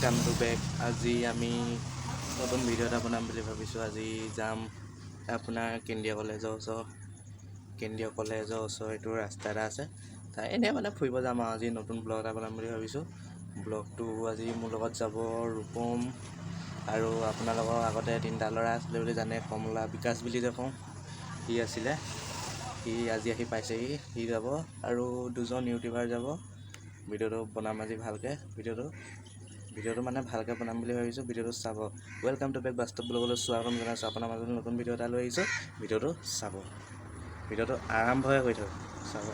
Welcome to back. আজি আমি নতুন ভিডিও এটা বনাম বুলি ভাবিছোঁ। আজি যাম আপোনাৰ কেন্দ্ৰীয় কলেজৰ ওচৰ এইটো ৰাস্তা এটা আছে, তাই এনেই মানে ফুৰিব যাম আৰু আজি নতুন ব্লগ এটা বনাম বুলি ভাবিছোঁ। ব্লগটো আজি মোৰ লগত যাব ৰূপম আৰু আপোনালোকৰ আগতে তিনিটা ল'ৰা আছিলে বুলি জানে, কমলা বিকাশ বুলি যে কওঁ, সি আছিলে, সি আজি আহি পাইছেহি, সি যাব আৰু দুজন ইউটিউবাৰ যাব। ভিডিওটো বনাম আজি ভালকৈ, ভিডিওটো মানে ভালকৈ বনাম বুলি ভাবিছোঁ। ভিডিওটো চাব। ৱেলকাম টু বেক বাস্তৱ ব্লগলৈ স্বাগতম জনাইছোঁ। আপোনাৰ মাজত নতুন ভিডিও এটা লৈ আহিছোঁ, ভিডিওটো চাব। ভিডিওটো আৰম্ভহে কৰি থওঁ, চাব।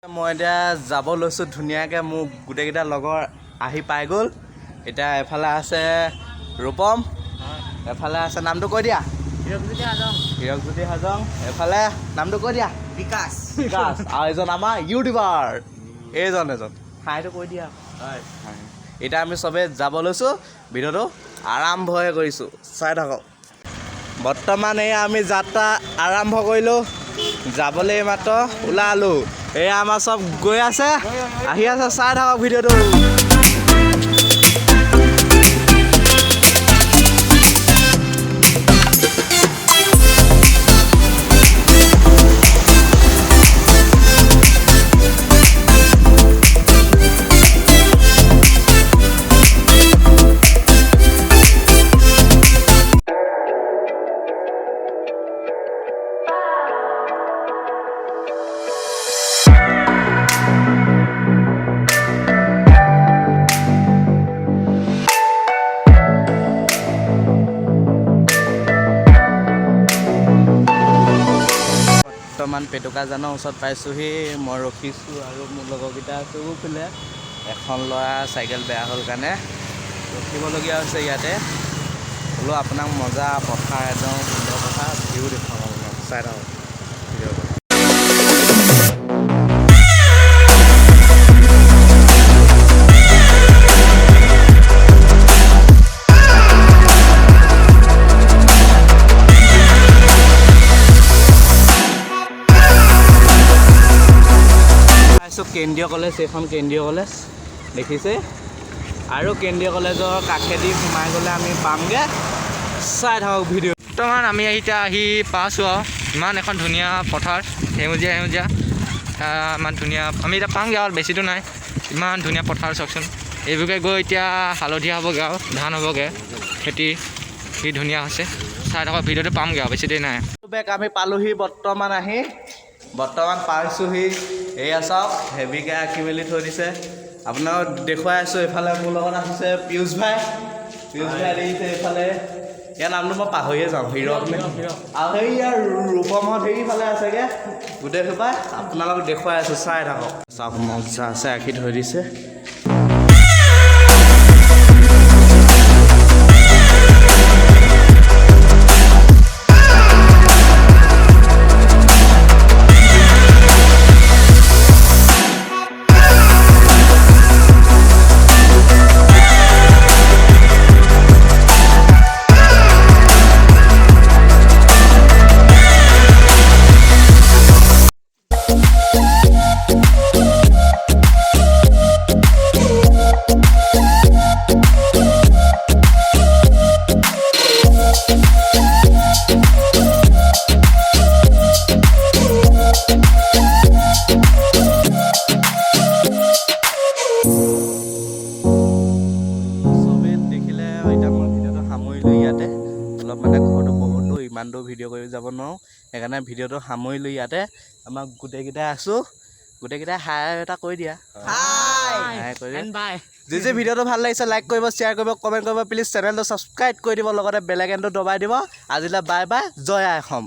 মই এতিয়া যাব লৈছোঁ ধুনীয়াকৈ। মোৰ গোটেইকেইটা লগৰ আহি পাই গ'ল। এতিয়া এফালে আছে ৰূপম, এফালে আছে নামটো কৈ দিয়া, হিৰকজ্যোতি হাজং, এফালে নামটো কৈ দিয়া, বিকাশ, আৰু এজন আমাৰ ইউটিউবাৰ, এজন হাইটো কৈ দিয়া। এতিয়া আমি চবেই যাব লৈছোঁ, ভিডিঅ'টো আৰম্ভহে কৰিছোঁ, চাই থাকক। বৰ্তমান এয়া আমি যাত্ৰা আৰম্ভ কৰিলোঁ, যাবলৈ মাত্ৰ ওলালোঁ। এয়া আমাৰ চব গৈ আছে, আহি আছে, চাই থাকক ভিডিঅ'টো। বৰ্তমান পেটুকাজানৰ ওচৰত পাইছোঁহি। মই ৰখিছোঁ আৰু মোৰ লগৰকেইটা আছোঁ বোলে। এখন ল'ৰা চাইকেল বেয়া হ'ল কাৰণে ৰখিবলগীয়া হৈছে ইয়াতে। বোলো আপোনাক মজা পথাৰ, একদম সুন্দৰ পথাৰ ভিউ দেখুৱাম আপোনাক, চাই থাকক ভিডিঅ'টো। কেন্দ্ৰীয় কলেজ, এইখন কেন্দ্ৰীয় কলেজ দেখিছে, আৰু কেন্দ্ৰীয় কলেজৰ কাষেদি সোমাই গ'লে আমি পামগৈ, চাই থাকক ভিডিঅ'। বৰ্তমান আমি এতিয়া আহি পাইছোঁ আৰু ইমান এখন ধুনীয়া পথাৰ, সেউজীয়া ইমান ধুনীয়া। আমি এতিয়া পামগৈ আৰু বেছিটো নাই, ইমান ধুনীয়া পথাৰ চাওকচোন। এইবোৰকে গৈ এতিয়া হালধীয়া হ'বগৈ আৰু ধান হ'বগৈ, খেতি কি ধুনীয়া হৈছে, চাই থাকক ভিডিঅ'টো পামগৈ আৰু বেছি দেৰি নাই। আমি পালোহি বৰ্তমান পাইছোঁহি। এয়া চাওক, হেভিকৈ আঁকি মেলি থৈ দিছে, আপোনাক দেখুৱাই আছোঁ। এইফালে মোৰ লগত আহিছে পিয়ুষ ভাই দেখিছে, এইফালে ইয়াৰ নামটো মই পাহৰিয়ে যাওঁ, হিৰক আৰু সেইয়া ৰূপমত সেইফালে আছেগৈ গোটেই সোপাই। আপোনালোকক দেখুৱাই আছোঁ, চাই থাকক। চাওক মজা আছে, আঁকি থৈ দিছে। অলপ মানে ঘৰটো বহুত দূৰ, ইমান দূৰ ভিডিঅ' কৰি যাব নোৱাৰোঁ, সেইকাৰণে ভিডিঅ'টো সামৰিলোঁ ইয়াতে। আমাক গোটেইকেইটাই আছোঁ, গোটেইকেইটাই হাই এটা কৰি দিয়া, হাই কৰি দিয়া। যি ভিডিঅ'টো ভাল লাগিছে লাইক কৰিব, শ্বেয়াৰ কৰিব, কমেণ্ট কৰিব, প্লিজ চেনেলটো ছাবস্ক্ৰাইব কৰি দিব, লগতে বেল আইকনটো দবাই দিব। আজিলৈ বাই বাই, জয় আই অসম।